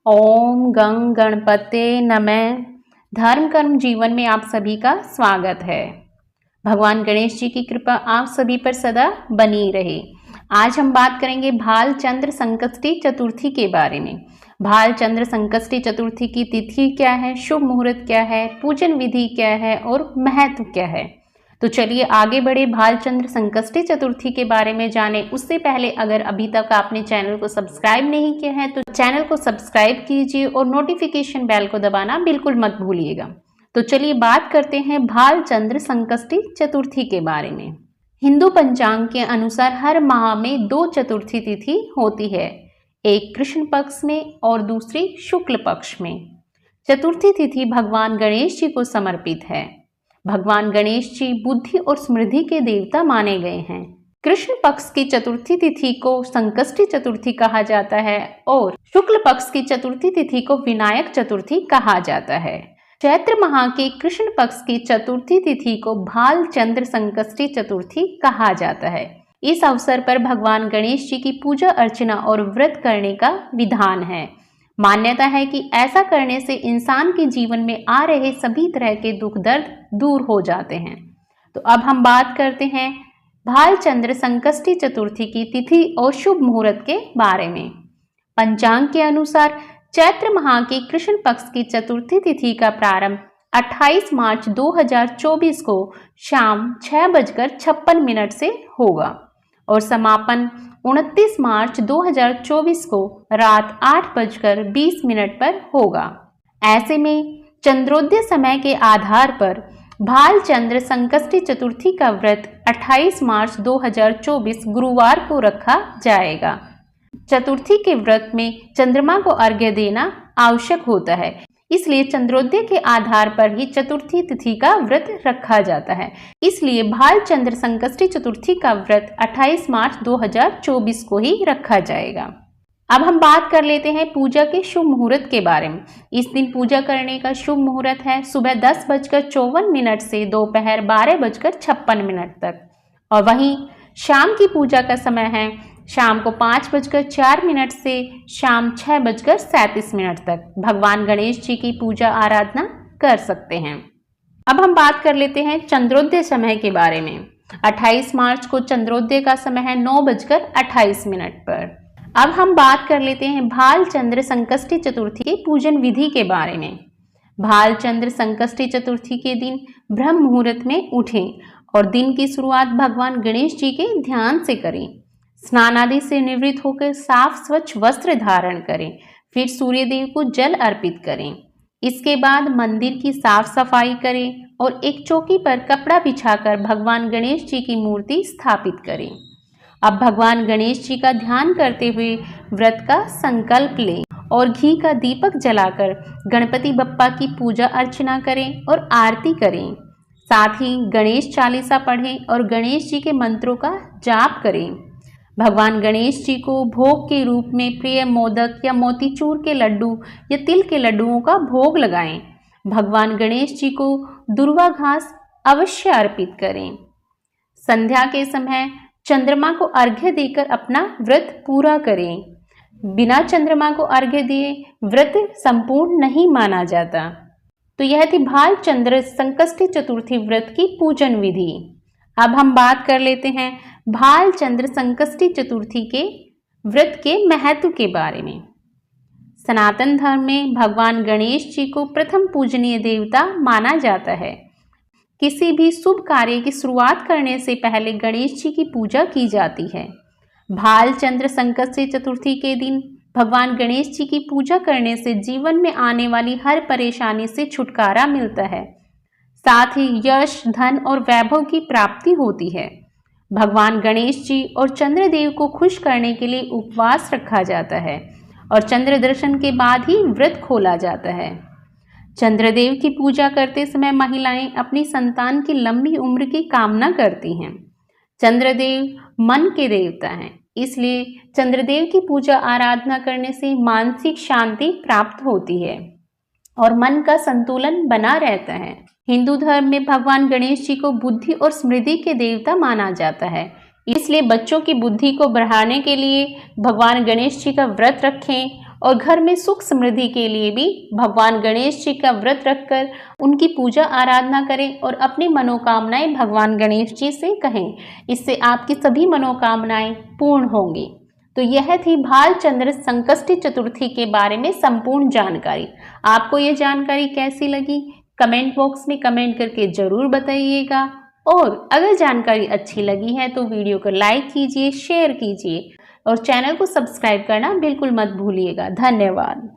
ओम गं गणपते नमः। धर्म कर्म जीवन में आप सभी का स्वागत है। भगवान गणेश जी की कृपा आप सभी पर सदा बनी रहे। आज हम बात करेंगे भालचंद्र संकष्टी चतुर्थी के बारे में। भालचंद्र संकष्टी चतुर्थी की तिथि क्या है, शुभ मुहूर्त क्या है, पूजन विधि क्या है और महत्व क्या है। तो चलिए आगे बढ़े, भालचंद्र संकष्टी चतुर्थी के बारे में जाने। उससे पहले अगर अभी तक आपने चैनल को सब्सक्राइब नहीं किया है तो चैनल को सब्सक्राइब कीजिए और नोटिफिकेशन बेल को दबाना बिल्कुल मत भूलिएगा। तो चलिए बात करते हैं भालचंद्र संकष्टी चतुर्थी के बारे में। हिंदू पंचांग के अनुसार हर माह में 2 चतुर्थी तिथि होती है, एक कृष्ण पक्ष में और दूसरी शुक्ल पक्ष में। चतुर्थी तिथि भगवान गणेश जी को समर्पित है। भगवान गणेश जी बुद्धि और समृद्धि के देवता माने गए हैं। कृष्ण पक्ष की चतुर्थी तिथि को संकष्टी चतुर्थी कहा जाता है और शुक्ल पक्ष की चतुर्थी तिथि को विनायक चतुर्थी कहा जाता है। चैत्र माह के कृष्ण पक्ष की चतुर्थी तिथि को भालचंद्र संकष्टी चतुर्थी कहा जाता है। इस अवसर पर भगवान गणेश जी की पूजा अर्चना और व्रत करने का विधान है। मान्यता है कि ऐसा करने से इंसान के जीवन में आ रहे सभी तरह के दुख दर्द दूर हो जाते हैं। तो अब हम बात करते हैं भालचंद्र संकष्टी चतुर्थी की तिथि और शुभ मुहूर्त के बारे में। पंचांग के अनुसार चैत्र माह की कृष्ण पक्ष की चतुर्थी तिथि का प्रारंभ 28 मार्च 2024 को शाम 6:56 से होगा और समापन 29 मार्च 2024 को रात 8:20 पर होगा। ऐसे में चंद्रोदय समय के आधार पर भालचंद्र संकष्टी चतुर्थी का व्रत 28 मार्च 2024 गुरुवार को रखा जाएगा। चतुर्थी के व्रत में चंद्रमा को अर्घ्य देना आवश्यक होता है, इसलिए चंद्रोदय के आधार पर ही चतुर्थी तिथि का व्रत रखा जाता है। इसलिए भालचंद्र संकष्टी चतुर्थी का व्रत 28 मार्च 2024 को ही रखा जाएगा। अब हम बात कर लेते हैं पूजा के शुभ मुहूर्त के बारे में। इस दिन पूजा करने का शुभ मुहूर्त है सुबह 10:54 से दोपहर 12:56 तक और वहीं शाम की पूजा का समय है शाम को 5:04 से शाम 6:37 तक। भगवान गणेश जी की पूजा आराधना कर सकते हैं। अब हम बात कर लेते हैं चंद्रोदय समय के बारे में। 28 मार्च को चंद्रोदय का समय है 9:28 पर। अब हम बात कर लेते हैं भालचंद्र संकष्टी चतुर्थी के पूजन विधि के बारे में। भालचंद्र संकष्टी चतुर्थी के दिन ब्रह्म मुहूर्त में उठें और दिन की शुरुआत भगवान गणेश जी के ध्यान से करें। स्नान आदि से निवृत्त होकर साफ स्वच्छ वस्त्र धारण करें, फिर सूर्य देव को जल अर्पित करें। इसके बाद मंदिर की साफ सफाई करें और एक चौकी पर कपड़ा बिछाकर भगवान गणेश जी की मूर्ति स्थापित करें। अब भगवान गणेश जी का ध्यान करते हुए व्रत का संकल्प लें और घी का दीपक जलाकर गणपति बप्पा की पूजा अर्चना करें और आरती करें। साथ ही गणेश चालीसा पढ़ें और गणेश जी के मंत्रों का जाप करें। भगवान गणेश जी को भोग के रूप में प्रिय मोदक या मोतीचूर के लड्डू या तिल के लड्डुओं का भोग लगाएं। भगवान गणेश जी को दुर्वा घास अवश्य अर्पित करें। संध्या के समय चंद्रमा को अर्घ्य देकर अपना व्रत पूरा करें। बिना चंद्रमा को अर्घ्य दिए व्रत संपूर्ण नहीं माना जाता। तो यह थी भालचंद्र संकष्टी चतुर्थी व्रत की पूजन विधि। अब हम बात कर लेते हैं भालचंद्र संकष्टी चतुर्थी के व्रत के महत्व के बारे में। सनातन धर्म में भगवान गणेश जी को प्रथम पूजनीय देवता माना जाता है। किसी भी शुभ कार्य की शुरुआत करने से पहले गणेश जी की पूजा की जाती है। भालचंद्र संकष्टी चतुर्थी के दिन भगवान गणेश जी की पूजा करने से जीवन में आने वाली हर परेशानी से छुटकारा मिलता है। साथ ही यश, धन और वैभव की प्राप्ति होती है। भगवान गणेश जी और चंद्रदेव को खुश करने के लिए उपवास रखा जाता है और चंद्र दर्शन के बाद ही व्रत खोला जाता है। चंद्रदेव की पूजा करते समय महिलाएं अपनी संतान की लंबी उम्र की कामना करती हैं। चंद्रदेव मन के देवता हैं, इसलिए चंद्रदेव की पूजा आराधना करने से मानसिक शांति प्राप्त होती है और मन का संतुलन बना रहता है। हिंदू धर्म में भगवान गणेश जी को बुद्धि और समृद्धि के देवता माना जाता है, इसलिए बच्चों की बुद्धि को बढ़ाने के लिए भगवान गणेश जी का व्रत रखें और घर में सुख समृद्धि के लिए भी भगवान गणेश जी का व्रत रखकर उनकी पूजा आराधना करें और अपनी मनोकामनाएं भगवान गणेश जी से कहें। इससे आपकी सभी मनोकामनाएं पूर्ण होंगी। तो यह थी भालचंद्र संकष्टी चतुर्थी के बारे में संपूर्ण जानकारी। आपको यह जानकारी कैसी लगी कमेंट बॉक्स में कमेंट करके जरूर बताइएगा। और अगर जानकारी अच्छी लगी है तो वीडियो को लाइक कीजिए, शेयर कीजिए और चैनल को सब्सक्राइब करना बिल्कुल मत भूलिएगा। धन्यवाद।